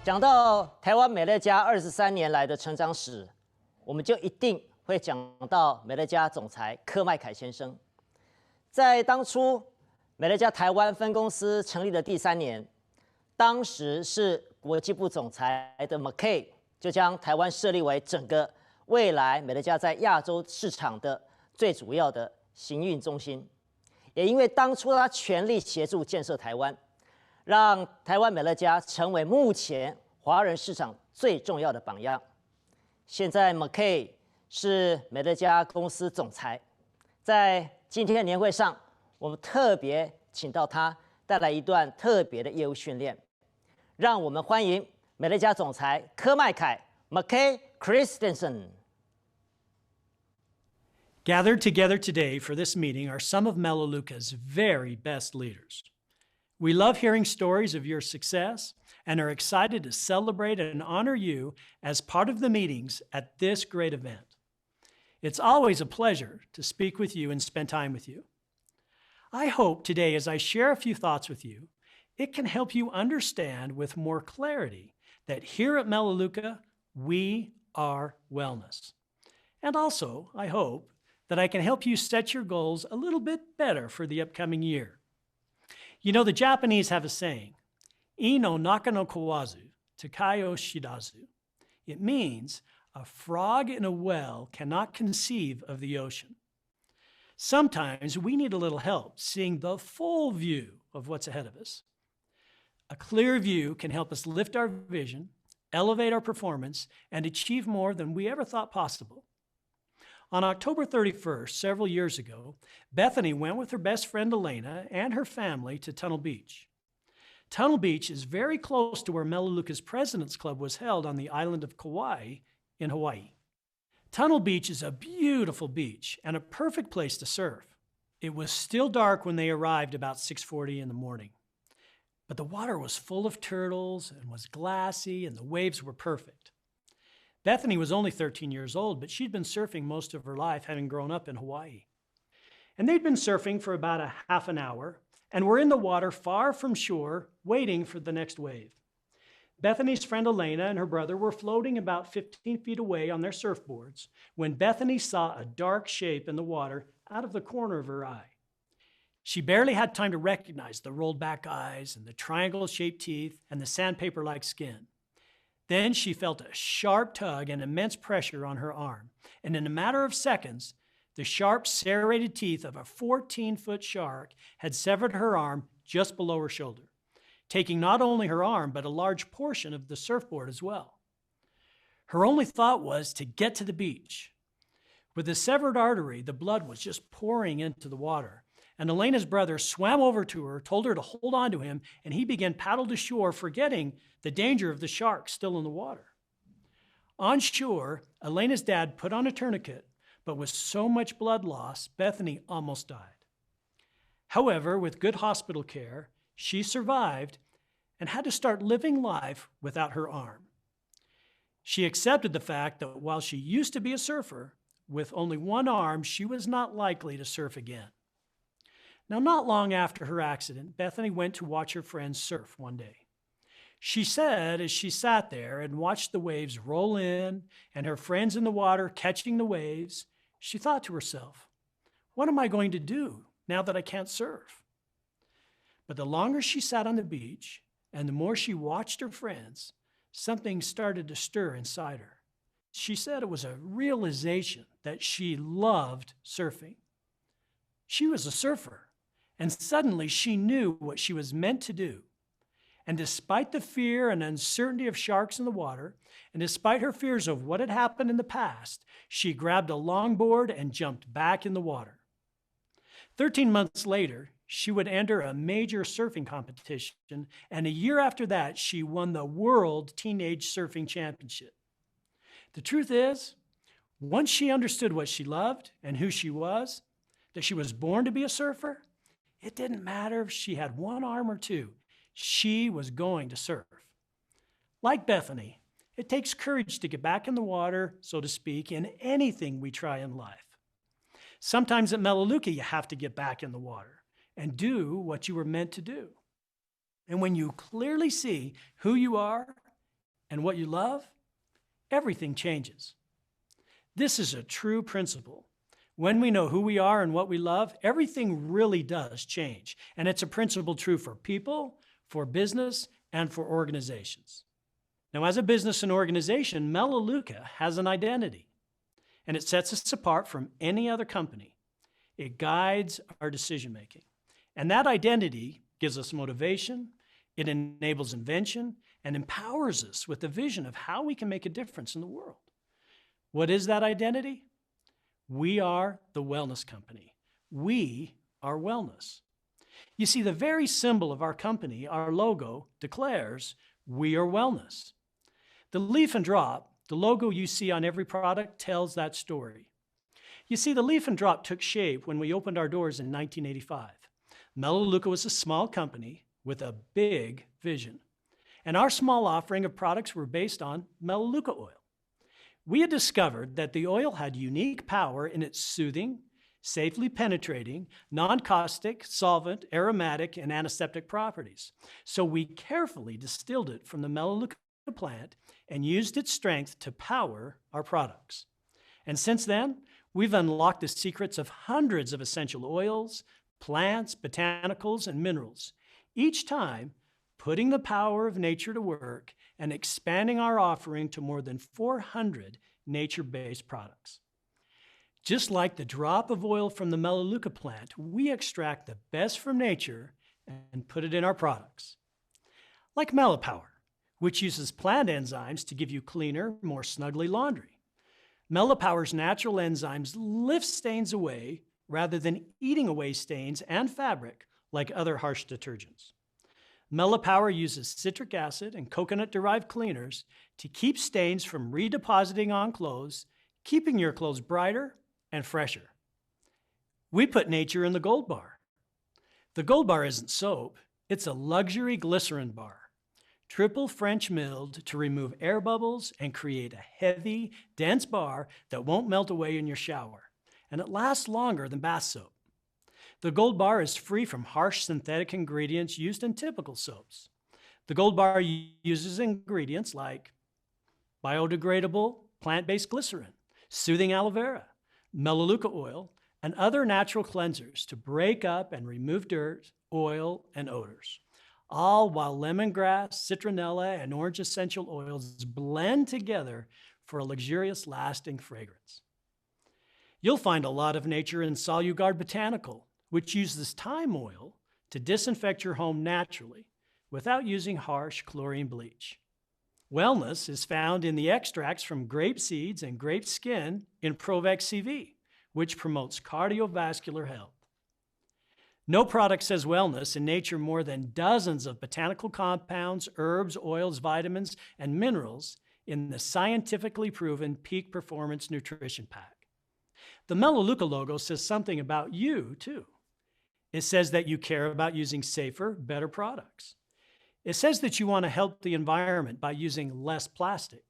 讲到台湾美乐家23年来的成长史，我们就一定会讲到美乐家总裁柯麦凯先生。在当初美乐家台湾分公司成立的第3年，当时是国际部总裁的 McKay 就将台湾设立为整个未来美乐家在亚洲市场的最主要的营运中心。也因为当初他全力协助建设台湾，让台湾美乐家成为目前华人市场最重要的榜样。现在 McKay 是美乐家公司总裁，在今天的年会上，我们特别请到他带来一段特别的业务训练，让我们欢迎美乐家总裁柯麦凯 McKay Christensen。Gathered together today for this meeting are some of Melaleuca's very best leaders. We love hearing stories of your success and are excited to celebrate and honor you as part of the meetings at this great event. It's always a pleasure to speak with you and spend time with you. I hope today, as I share a few thoughts with you, it can help you understand with more clarity that here at Melaleuca, we are wellness. And also, I hope that I can help you set your goals a little bit better for the upcoming year. You know, the Japanese have a saying, "Ino naka no kawazu, takai o shidazu." It means a frog in a well cannot conceive of the ocean. Sometimes we need a little help seeing the full view of what's ahead of us. A clear view can help us lift our vision, elevate our performance, and achieve more than we ever thought possible. On October 31st, several years ago, Bethany went with her best friend Elena and her family to Tunnel Beach. Tunnel Beach is very close to where Melaleuca's President's Club was held on the island of Kauai in Hawaii. Tunnel Beach is a beautiful beach and a perfect place to surf. It was still dark when they arrived about 6:40 in the morning, but the water was full of turtles and was glassy and the waves were perfect. Bethany was only 13 years old, but she'd been surfing most of her life, having grown up in Hawaii. And they'd been surfing for about a half an hour and were in the water far from shore, waiting for the next wave. Bethany's friend Elena and her brother were floating about 15 feet away on their surfboards when Bethany saw a dark shape in the water out of the corner of her eye. She barely had time to recognize the rolled back eyes and the triangle-shaped teeth and the sandpaper-like skin. Then she felt a sharp tug and immense pressure on her arm, and in a matter of seconds, the sharp, serrated teeth of a 14-foot shark had severed her arm just below her shoulder, taking not only her arm, but a large portion of the surfboard as well. Her only thought was to get to the beach. With the severed artery, the blood was just pouring into the water, and Elena's brother swam over to her, told her to hold on to him, and he began paddle to shore, forgetting the danger of the shark still in the water. On shore, Elena's dad put on a tourniquet, but with so much blood loss, Bethany almost died. However, with good hospital care, she survived and had to start living life without her arm. She accepted the fact that while she used to be a surfer, with only one arm, she was not likely to surf again. Now, not long after her accident, Bethany went to watch her friends surf one day. She said as she sat there and watched the waves roll in and her friends in the water catching the waves, she thought to herself, "What am I going to do now that I can't surf?" But the longer she sat on the beach and the more she watched her friends, something started to stir inside her. She said it was a realization that she loved surfing. She was a surfer. And suddenly she knew what she was meant to do. And despite the fear and uncertainty of sharks in the water, and despite her fears of what had happened in the past, she grabbed a longboard and jumped back in the water. 13 months later, she would enter a major surfing competition, and a year after that, she won the World Teenage Surfing Championship. The truth is, once she understood what she loved and who she was, that she was born to be a surfer, it didn't matter if she had one arm or two. She was going to surf. Like Bethany, it takes courage to get back in the water, so to speak, in anything we try in life. Sometimes at Melaleuca, you have to get back in the water and do what you were meant to do. And when you clearly see who you are and what you love, everything changes. This is a true principle. When we know who we are and what we love, everything really does change. And it's a principle true for people, for business, and for organizations. Now, as a business and organization, Melaleuca has an identity, and it sets us apart from any other company. It guides our decision-making. And that identity gives us motivation, it enables invention, and empowers us with a vision of how we can make a difference in the world. What is that identity? We are the wellness company. We are wellness. You see, the very symbol of our company, our logo, declares we are wellness. The leaf and drop, the logo you see on every product, tells that story. You see, the leaf and drop took shape when we opened our doors in 1985. Melaleuca was a small company with a big vision. And our small offering of products were based on Melaleuca oil. We had discovered that the oil had unique power in its soothing, safely penetrating, non-caustic, solvent, aromatic, and antiseptic properties. So we carefully distilled it from the Melaleuca plant and used its strength to power our products. And since then, we've unlocked the secrets of hundreds of essential oils, plants, botanicals, and minerals, each time putting the power of nature to work and expanding our offering to more than 400 nature-based products. Just like the drop of oil from the Melaleuca plant, we extract the best from nature and put it in our products. Like Melapower, which uses plant enzymes to give you cleaner, more snuggly laundry. Melapower's natural enzymes lift stains away rather than eating away stains and fabric like other harsh detergents. Melapower uses citric acid and coconut-derived cleaners to keep stains from redepositing on clothes, keeping your clothes brighter and fresher. We put nature in the Gold Bar. The Gold Bar isn't soap, it's a luxury glycerin bar, triple French milled to remove air bubbles and create a heavy, dense bar that won't melt away in your shower, and it lasts longer than bath soap. The Gold Bar is free from harsh synthetic ingredients used in typical soaps. The Gold Bar uses ingredients like biodegradable plant-based glycerin, soothing aloe vera, Melaleuca oil, and other natural cleansers to break up and remove dirt, oil, and odors, all while lemongrass, citronella, and orange essential oils blend together for a luxurious, lasting fragrance. You'll find a lot of nature in Soluguard Botanical, which uses thyme oil to disinfect your home naturally without using harsh chlorine bleach. Wellness is found in the extracts from grape seeds and grape skin in Provex CV, which promotes cardiovascular health. No product says wellness in nature more than dozens of botanical compounds, herbs, oils, vitamins, and minerals in the scientifically proven Peak Performance Nutrition Pack. The Melaleuca logo says something about you, too. It says that you care about using safer, better products. It says that you want to help the environment by using less plastic.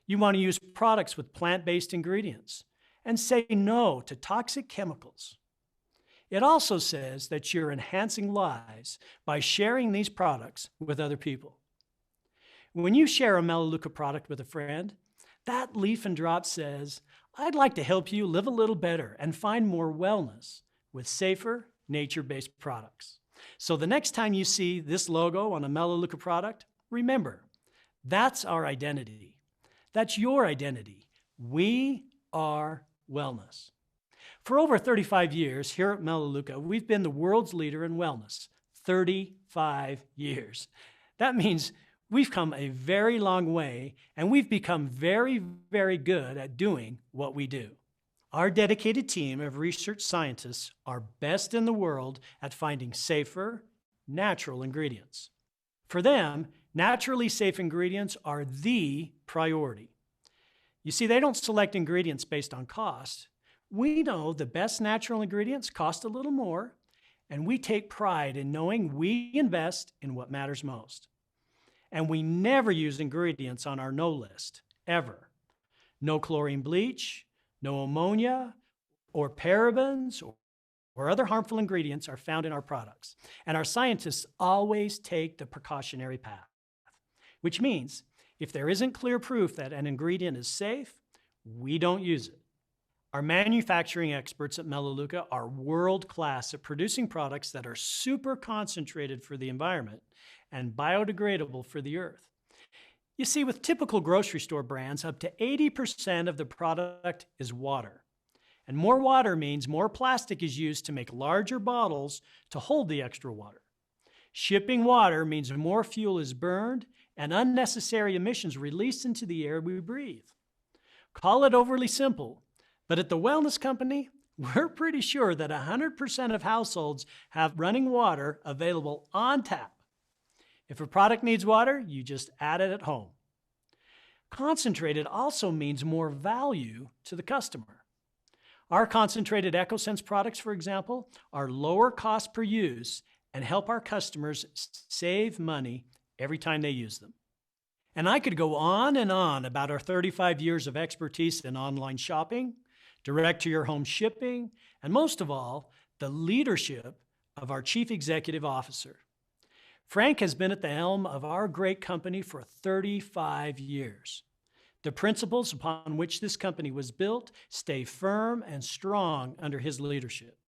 You want to use products with plant-based ingredients and say no to toxic chemicals. It also says that you're enhancing lives by sharing these products with other people. When you share a Melaleuca product with a friend, that leaf and drop says, I'd like to help you live a little better and find more wellness with safer, nature-based products. So the next time you see this logo on a Melaleuca product, remember, that's our identity. That's your identity. We are wellness. For over 35 years here at Melaleuca, we've been the world's leader in wellness. 35 years. That means we've come a very long way, and we've become very, very good at doing what we do. Our dedicated team of research scientists are best in the world at finding safer, natural ingredients. For them, naturally safe ingredients are the priority. You see, they don't select ingredients based on cost. We know the best natural ingredients cost a little more, and we take pride in knowing we invest in what matters most. And we never use ingredients on our no list, ever. No chlorine bleach, no ammonia or parabens or other harmful ingredients are found in our products. And our scientists always take the precautionary path, which means If there isn't clear proof that an ingredient is safe, we don't use it. Our manufacturing experts at Melaleuca are world-class at producing products that are super concentrated for the environment and biodegradable for the earth. You see, with typical grocery store brands, up to 80% of the product is water. And more water means more plastic is used to make larger bottles to hold the extra water. Shipping water means more fuel is burned and unnecessary emissions released into the air we breathe. Call it overly simple, but at the Wellness Company, we're pretty sure that 100% of households have running water available on tap. If a product needs water, you just add it at home. Concentrated also means more value to the customer. Our concentrated EcoSense products, for example, are lower cost per use and help our customers save money every time they use them. And I could go on and on about our 35 years of expertise in online shopping, direct-to-your-home shipping, and most of all, the leadership of our Chief Executive Officer. Frank has been at the helm of our great company for 35 years. The principles upon which this company was built stay firm and strong under his leadership.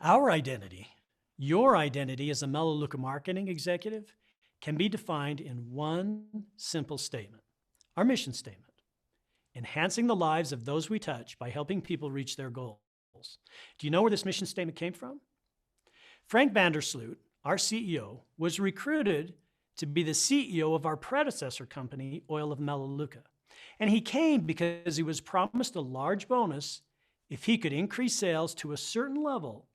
Our identity, your identity as a Melaleuca marketing executive, can be defined in one simple statement, our mission statement: enhancing the lives of those we touch by helping people reach their goals. Do you know where this mission statement came from? Frank Vandersloot, our CEO, was recruited to be the CEO of our predecessor company, Oil of Melaleuca. And he came because he was promised a large bonus if he could increase sales to a certain level.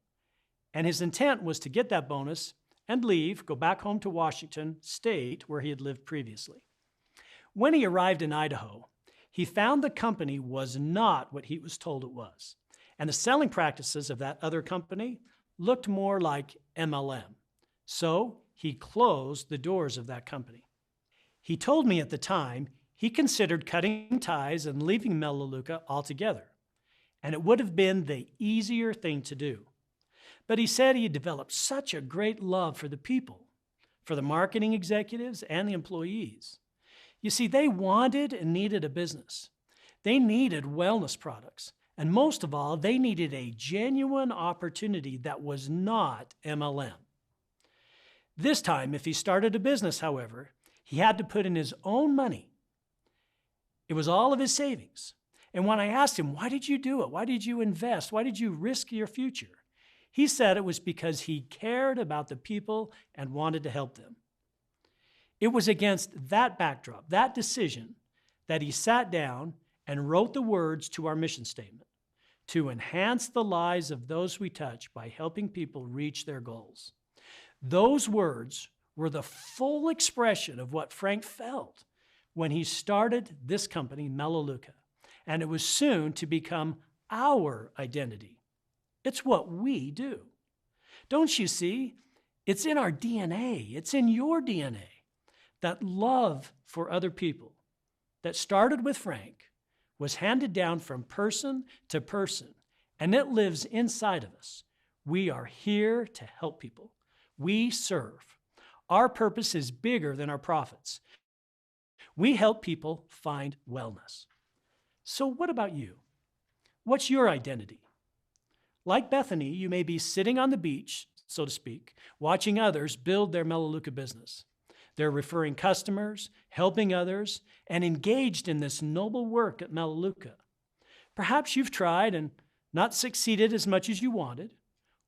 And his intent was to get that bonus and leave, go back home to Washington State, where he had lived previously. When he arrived in Idaho, he found the company was not what he was told it was. And the selling practices of that other company looked more like MLM. So he closed the doors of that company. He told me at the time he considered cutting ties and leaving Melaleuca altogether, and it would have been the easier thing to do. But he said he had developed such a great love for the people, for the marketing executives and the employees. You see, they wanted and needed a business. They needed wellness products, and most of all, they needed a genuine opportunity that was not MLM. This time, if he started a business, however, he had to put in his own money. It was all of his savings. And when I asked him, why did you do it? Why did you invest? Why did you risk your future? He said it was because he cared about the people and wanted to help them. It was against that backdrop, that decision, that he sat down and wrote the words to our mission statement: to enhance the lives of those we touch by helping people reach their goals. Those words were the full expression of what Frank felt when he started this company, Melaleuca, and it was soon to become our identity. It's what we do. Don't you see? It's in our DNA. It's in your DNA. That love for other people that started with Frank was handed down from person to person, and it lives inside of us. We are here to help people. We serve. Our purpose is bigger than our profits. We help people find wellness. So what about you? What's your identity? Like Bethany, you may be sitting on the beach, so to speak, watching others build their Melaleuca business. They're referring customers, helping others, and engaged in this noble work at Melaleuca. Perhaps you've tried and not succeeded as much as you wanted,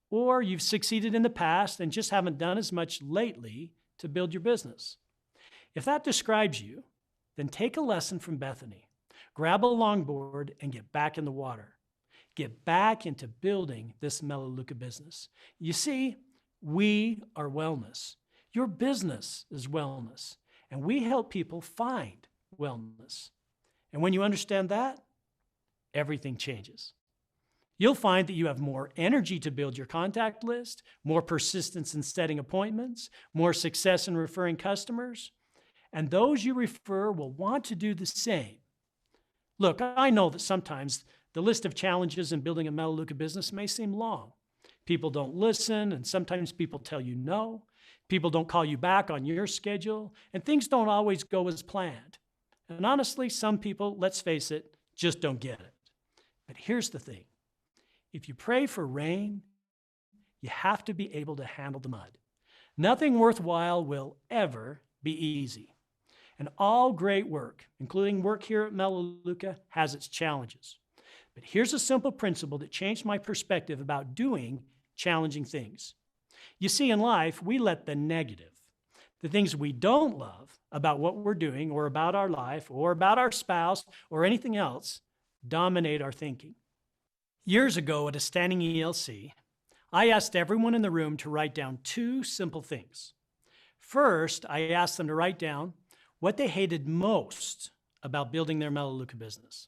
or you've succeeded in the past and just haven't done as much lately to build your business. If that describes you, then take a lesson from Bethany. Grab a longboard and get back in the water. Get back into building this Melaleuca business. You see, we are wellness. Your business is wellness, and we help people find wellness. And when you understand that, everything changes. You'll find that you have more energy to build your contact list, more persistence in setting appointments, more success in referring customers, and those you refer will want to do the same. Look, I know that sometimes the list of challenges in building a Melaleuca business may seem long. People don't listen, and sometimes people tell you no. People don't call you back on your schedule, and things don't always go as planned. And honestly, some people, let's face it, just don't get it. But here's the thing. If you pray for rain, you have to be able to handle the mud. Nothing worthwhile will ever be easy. And all great work, including work here at Melaleuca, has its challenges. But here's a simple principle that changed my perspective about doing challenging things. You see, in life, we let the negative, the things we don't love about what we're doing or about our life or about our spouse or anything else, dominate our thinking. Years ago at a standing ELC, I asked everyone in the room to write down 2 simple things. First, I asked them to write down what they hated most about building their Melaleuca business.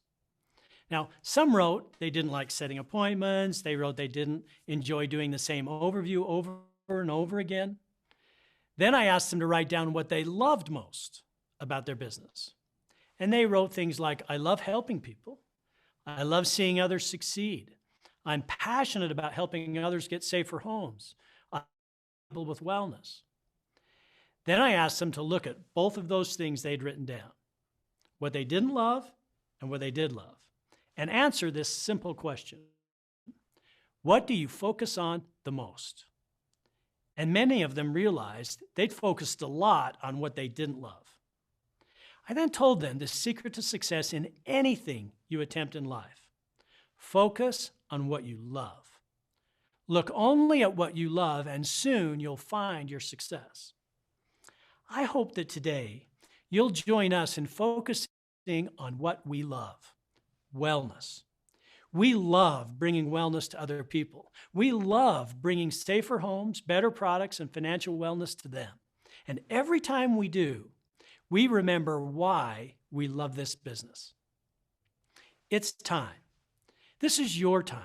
Now, some wrote they didn't like setting appointments. They wrote they didn't enjoy doing the same overview over and over again. Then I asked them to write down what they loved most about their business. And they wrote things like, I love helping people. I love seeing others succeed. I'm passionate about helping others get safer homes. I love people with wellness. Then I asked them to look at both of those things they'd written down, what they didn't love and what they did love, and answer this simple question. What do you focus on the most? And many of them realized they'd focused a lot on what they didn't love. I then told them the secret to success in anything you attempt in life. Focus on what you love. Look only at what you love, and soon you'll find your success. I hope that today you'll join us in focusing on what we love, wellness. We love bringing wellness to other people. We love bringing safer homes, better products, and financial wellness to them. And every time we do, we remember why we love this business. It's time. This is your time.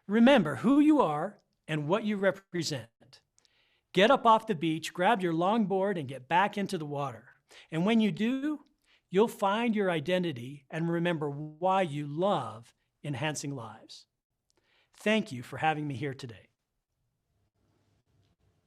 Remember who you are and what you represent. Get up off the beach, grab your longboard, and get back into the water. And when you do, you'll find your identity and remember why you love enhancing lives. Thank you for having me here today.